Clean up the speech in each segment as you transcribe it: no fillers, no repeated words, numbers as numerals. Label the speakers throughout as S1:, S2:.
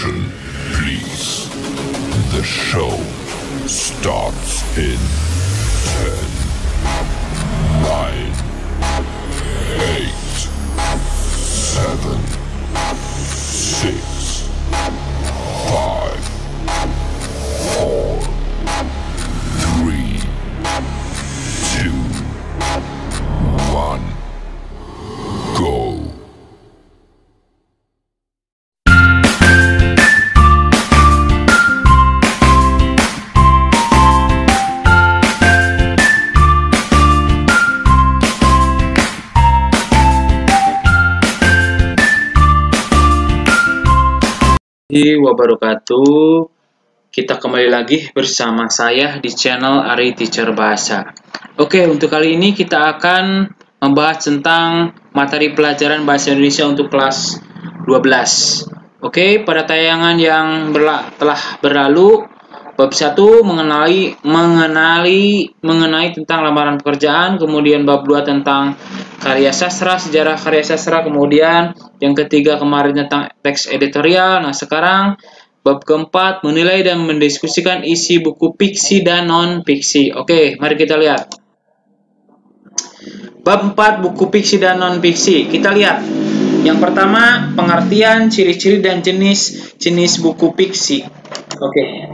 S1: Attention, please. The show starts in 10, 9, 8, 7, 6, 5, 4, 3, 2, 1, go.
S2: Wabarakatuh. Kita kembali lagi bersama saya di channel Ari Teacher Bahasa. Oke, untuk kali ini kita akan membahas tentang materi pelajaran bahasa Indonesia untuk kelas 12. Oke, pada tayangan yang telah berlalu, bab 1 mengenai tentang lamaran pekerjaan, kemudian bab 2 tentang karya sastra, sejarah karya sastra, kemudian yang ketiga kemarin tentang teks editorial. Nah, sekarang bab keempat menilai dan mendiskusikan isi buku fiksi dan non-fiksi. Oke, mari kita lihat. Bab 4 buku fiksi dan non-fiksi. Kita lihat. Yang pertama, pengertian, ciri-ciri dan jenis-jenis buku fiksi. Oke.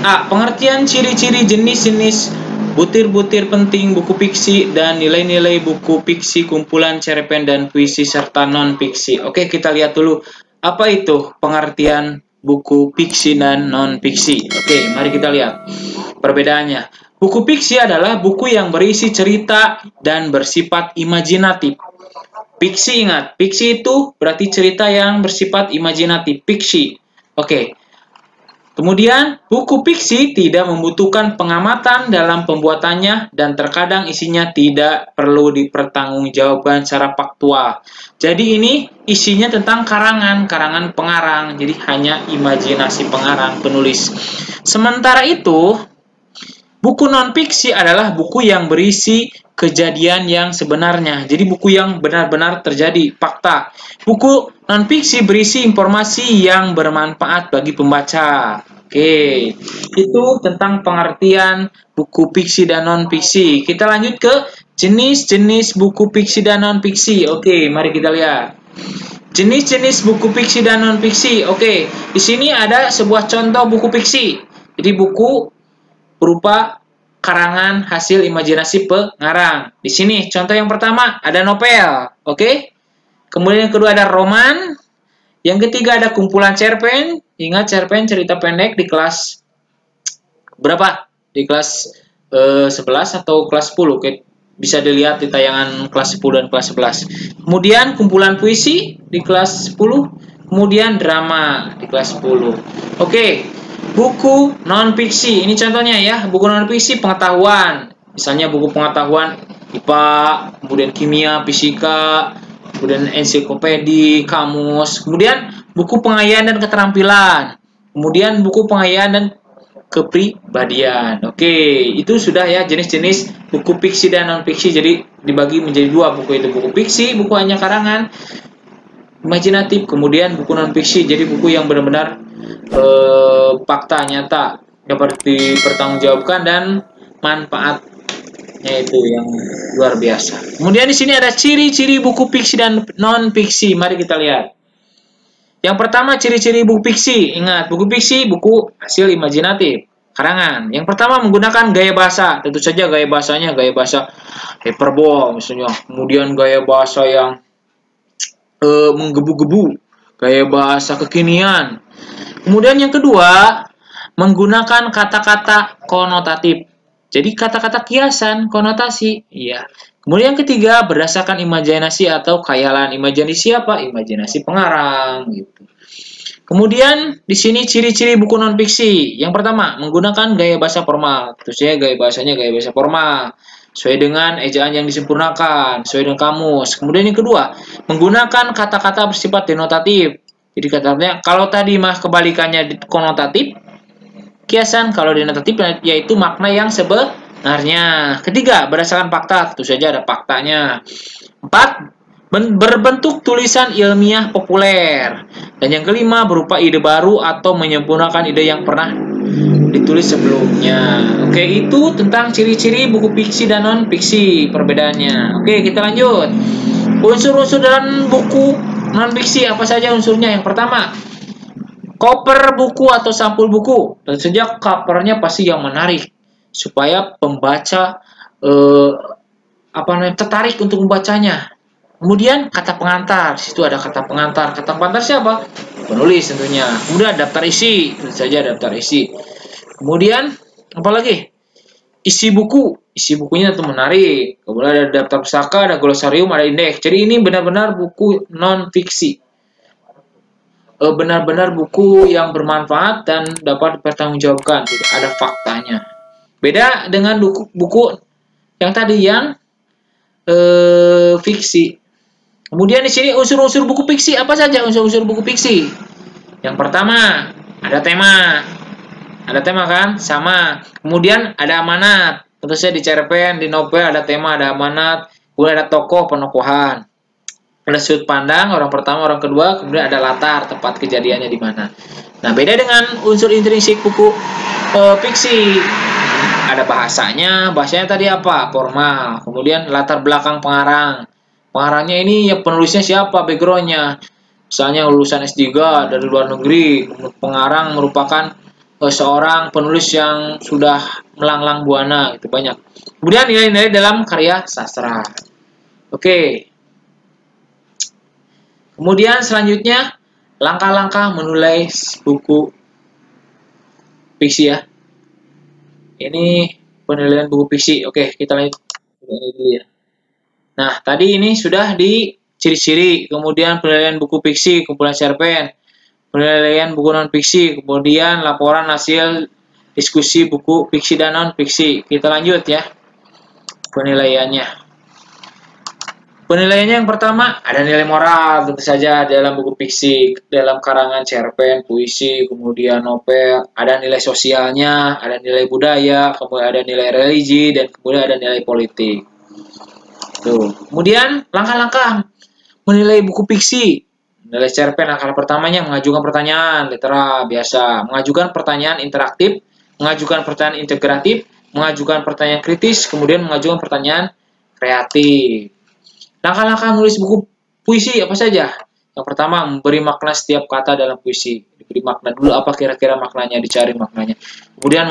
S2: A. Pengertian, ciri-ciri, jenis-jenis butir-butir penting buku fiksi dan nilai-nilai buku fiksi, kumpulan cerpen dan puisi serta non-fiksi. Oke, kita lihat dulu apa itu pengertian buku fiksi dan non-fiksi. Oke, mari kita lihat perbedaannya. Buku fiksi adalah buku yang berisi cerita dan bersifat imajinatif. Fiksi, ingat, fiksi itu berarti cerita yang bersifat imajinatif, fiksi. Oke. Kemudian, buku fiksi tidak membutuhkan pengamatan dalam pembuatannya dan terkadang isinya tidak perlu dipertanggungjawabkan secara faktual. Jadi ini isinya tentang karangan pengarang, jadi hanya imajinasi pengarang penulis. Sementara itu, buku non-fiksi adalah buku yang berisi kejadian yang sebenarnya. Jadi buku yang benar-benar terjadi, fakta. Buku non-fiksi berisi informasi yang bermanfaat bagi pembaca. Oke, itu tentang pengertian buku fiksi dan non-fiksi. Kita lanjut ke jenis-jenis buku fiksi dan non-fiksi. Oke, mari kita lihat. Jenis-jenis buku fiksi dan non-fiksi. Oke, di sini ada sebuah contoh buku fiksi. Jadi buku berupa karangan hasil imajinasi pengarang. Di sini contoh yang pertama ada novel, oke? Kemudian yang kedua ada roman. Yang ketiga ada kumpulan cerpen. Ingat cerpen cerita pendek di kelas berapa? Di kelas 11 atau kelas 10. Oke. Bisa dilihat di tayangan kelas 10 dan kelas 11. Kemudian kumpulan puisi di kelas 10. Kemudian drama di kelas 10. Oke. Buku non-fiksi, ini contohnya ya, buku non-fiksi pengetahuan. Misalnya buku pengetahuan IPA, kemudian kimia, fisika, kemudian ensiklopedi, kamus, kemudian buku pengayaan dan keterampilan, kemudian buku pengayaan dan kepribadian. Oke, itu sudah ya jenis-jenis buku fiksi dan non-fiksi. Jadi dibagi menjadi dua buku itu, buku fiksi, buku hanya karangan imajinatif, kemudian buku non-fiksi, jadi buku yang benar-benar fakta nyata dapat dipertanggungjawabkan dan manfaatnya itu yang luar biasa. Kemudian di sini ada ciri-ciri buku fiksi dan non-fiksi. Mari kita lihat. Yang pertama, ciri-ciri buku fiksi. Ingat, buku fiksi buku hasil imajinatif, karangan. Yang pertama, menggunakan gaya bahasa. Tentu saja gaya bahasanya gaya bahasa hyperbol misalnya. Kemudian gaya bahasa yang menggebu-gebu, gaya bahasa kekinian. Kemudian yang kedua, menggunakan kata-kata konotatif. Jadi kata-kata kiasan, konotasi. Iya. Kemudian yang ketiga, berdasarkan imajinasi atau khayalan. Imajinasi apa? Imajinasi pengarang gitu. Kemudian di sini ciri-ciri buku non-fiksi. Yang pertama, menggunakan gaya bahasa formal. Tentu saja gaya bahasanya gaya bahasa formal. Sesuai dengan ejaan yang disempurnakan, sesuai dengan kamus. Kemudian yang kedua, menggunakan kata-kata bersifat denotatif. Jadi katanya, kalau tadi mah kebalikannya konotatif, kiasan, kalau denotatif yaitu makna yang sebenarnya. Ketiga, berdasarkan fakta. Tentu saja ada faktanya. 4, berbentuk tulisan ilmiah populer. Dan yang kelima, berupa ide baru atau menyempurnakan ide yang pernah ditulis sebelumnya. Oke, itu tentang ciri-ciri buku fiksi dan non-fiksi, perbedaannya. Oke, kita lanjut. Unsur-unsur dalam buku non-fiksi apa saja unsurnya? Yang pertama, cover buku atau sampul buku. Tentu saja covernya pasti yang menarik, supaya pembaca tertarik untuk membacanya. Kemudian kata pengantar, di situ ada kata pengantar. Kata pengantar siapa? Penulis tentunya. Kemudian daftar isi, tentu saja daftar isi. Kemudian apa lagi? Isi buku, isi bukunya tentu menarik. Kemudian ada daftar pustaka, ada glosarium, ada indeks. Jadi ini benar-benar buku non fiksi. Benar-benar buku yang bermanfaat dan dapat dipertanggungjawabkan. Jadi ada faktanya. Beda dengan buku yang tadi yang fiksi. Kemudian di sini unsur-unsur buku fiksi apa saja unsur-unsur buku fiksi? Yang pertama, ada tema. Ada tema kan? Sama. Kemudian ada amanat. Tentu saja di cerpen, di novel ada tema, ada amanat. Kemudian ada tokoh, penokohan. Ada sudut pandang, orang pertama, orang kedua. Kemudian ada latar, tempat kejadiannya di mana. Nah, beda dengan unsur intrinsik buku fiksi. Ada bahasanya tadi apa? Formal. Kemudian latar belakang pengarang. Pengarangnya ini ya penulisnya siapa, backgroundnya. Misalnya lulusan S3 dari luar negeri. Pengarang merupakan seorang penulis yang sudah melanglang buana, itu banyak. Kemudian nilai-nilai dalam karya sastra. Oke. Kemudian selanjutnya langkah-langkah menulis buku fiksi ya. Ini penilaian buku fiksi. Oke, kita lanjut dulu ya. Nah, tadi ini sudah di ciri-ciri, kemudian penilaian buku fiksi, kumpulan cerpen, penilaian buku non-fiksi, kemudian laporan hasil diskusi buku fiksi dan non-fiksi. Kita lanjut ya, penilaiannya. Penilaiannya yang pertama, ada nilai moral, tentu saja dalam buku fiksi, dalam karangan cerpen, puisi, kemudian novel, ada nilai sosialnya, ada nilai budaya, kemudian ada nilai religi, dan kemudian ada nilai politik. Tuh. Kemudian langkah-langkah menilai buku fiksi. Menilai cerpen, langkah pertamanya mengajukan pertanyaan, litera biasa, mengajukan pertanyaan interaktif, mengajukan pertanyaan integratif, mengajukan pertanyaan kritis, kemudian mengajukan pertanyaan kreatif. Langkah-langkah menulis buku puisi apa saja? Yang pertama, memberi makna setiap kata dalam puisi. Diberi makna dulu, apa kira-kira maknanya, dicari maknanya. Kemudian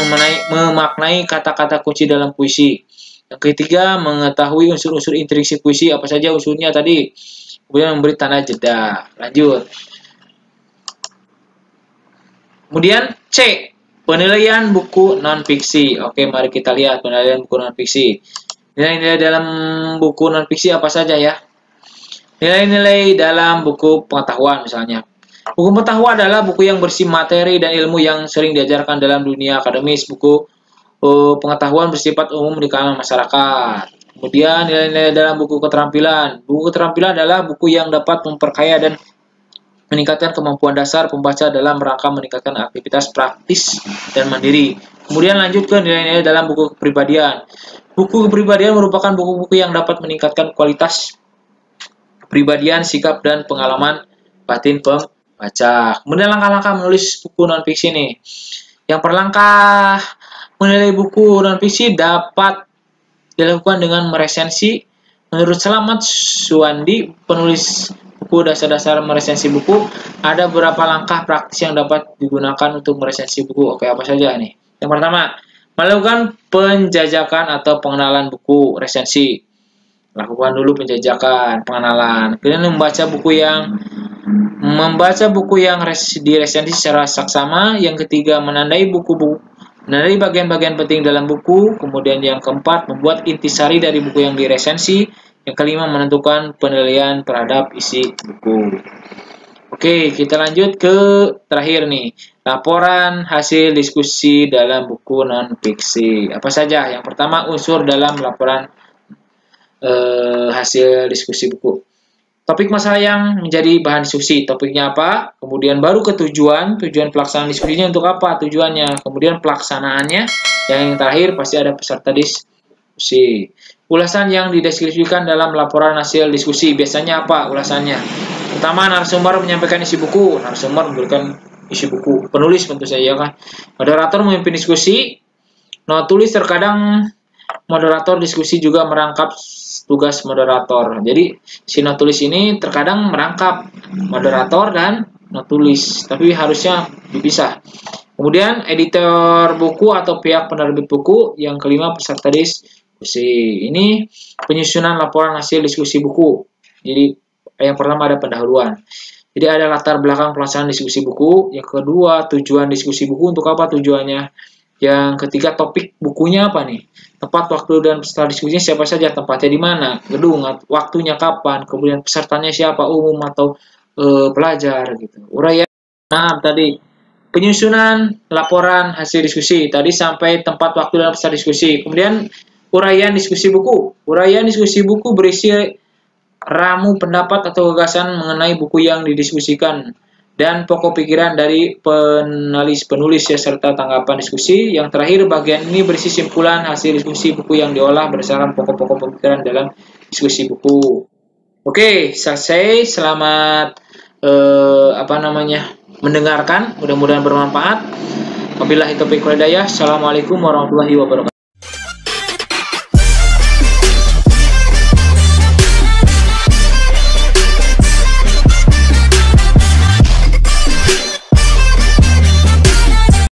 S2: memaknai kata-kata kunci dalam puisi. Yang ketiga, mengetahui unsur-unsur intrinsik puisi, apa saja unsurnya tadi. Kemudian memberi tanda jeda. Lanjut. Kemudian C, penilaian buku non-fiksi. Oke, mari kita lihat penilaian buku non-fiksi. Nilai-nilai dalam buku non-fiksi apa saja ya? Nilai-nilai dalam buku pengetahuan misalnya. Buku pengetahuan adalah buku yang bersih materi dan ilmu yang sering diajarkan dalam dunia akademis. Buku pengetahuan bersifat umum di kalangan masyarakat. Kemudian nilai-nilai dalam buku keterampilan. Buku keterampilan adalah buku yang dapat memperkaya dan meningkatkan kemampuan dasar pembaca dalam rangka meningkatkan aktivitas praktis dan mandiri. Kemudian lanjut ke nilai-nilai dalam buku kepribadian. Buku kepribadian merupakan buku-buku yang dapat meningkatkan kualitas kepribadian, sikap, dan pengalaman batin pembaca. Kemudian langkah-langkah menulis buku non-fiksi nih. Yang perlangkah menilai buku non-fiksi dapat dilakukan dengan meresensi. Menurut Selamat Suwandi, penulis buku dasar-dasar meresensi buku, ada beberapa langkah praktis yang dapat digunakan untuk meresensi buku. Oke, apa saja nih? Yang pertama, melakukan penjajakan atau pengenalan buku resensi. Lakukan dulu penjajakan, pengenalan. Kemudian membaca buku yang diresensi secara saksama. Yang ketiga, menandai bagian-bagian penting dalam buku. Kemudian yang keempat, membuat intisari dari buku yang diresensi. Yang kelima, menentukan penilaian terhadap isi buku. Oke, kita lanjut ke terakhir nih. Laporan hasil diskusi dalam buku non-fiksi. Apa saja? Yang pertama, unsur dalam laporan hasil diskusi buku. Topik masalah yang menjadi bahan diskusi. Topiknya apa? Kemudian baru ke tujuan pelaksanaan diskusinya untuk apa? Tujuannya. Kemudian pelaksanaannya. Yang terakhir pasti ada peserta diskusi. Ulasan yang dideskripsikan dalam laporan hasil diskusi. Biasanya apa ulasannya? Pertama, narasumber menyampaikan isi buku. Narasumber memberikan isi buku. Penulis tentu saja kan. Moderator memimpin diskusi. Not tulis terkadang moderator diskusi juga merangkap tugas moderator. Jadi si not tulis ini terkadang merangkap moderator dan not tulis, tapi harusnya dipisah. Kemudian editor buku atau pihak penerbit buku. Yang kelima, peserta diskusi. Ini penyusunan laporan hasil diskusi buku. Jadi yang pertama ada pendahuluan. Jadi ada latar belakang pelaksanaan diskusi buku. Yang kedua, tujuan diskusi buku, untuk apa tujuannya. Yang ketiga, topik bukunya apa nih? Tempat, waktu, dan peserta diskusinya siapa saja, tempatnya di mana, gedung, waktunya kapan, kemudian pesertanya siapa, umum atau pelajar gitu. Uraian. Nah, tadi penyusunan laporan hasil diskusi. Tadi sampai tempat, waktu, dan peserta diskusi. Kemudian uraian diskusi buku. Uraian diskusi buku berisi ramu pendapat atau gagasan mengenai buku yang didiskusikan dan pokok pikiran dari penulis ya, serta tanggapan diskusi. Yang terakhir, bagian ini berisi simpulan hasil diskusi buku yang diolah berdasarkan pokok-pokok pemikiran dalam diskusi buku. Oke, selesai. Selamat mendengarkan. Mudah-mudahan bermanfaat. Wabillahi taufiq wal hidayah. Assalamualaikum warahmatullahi wabarakatuh.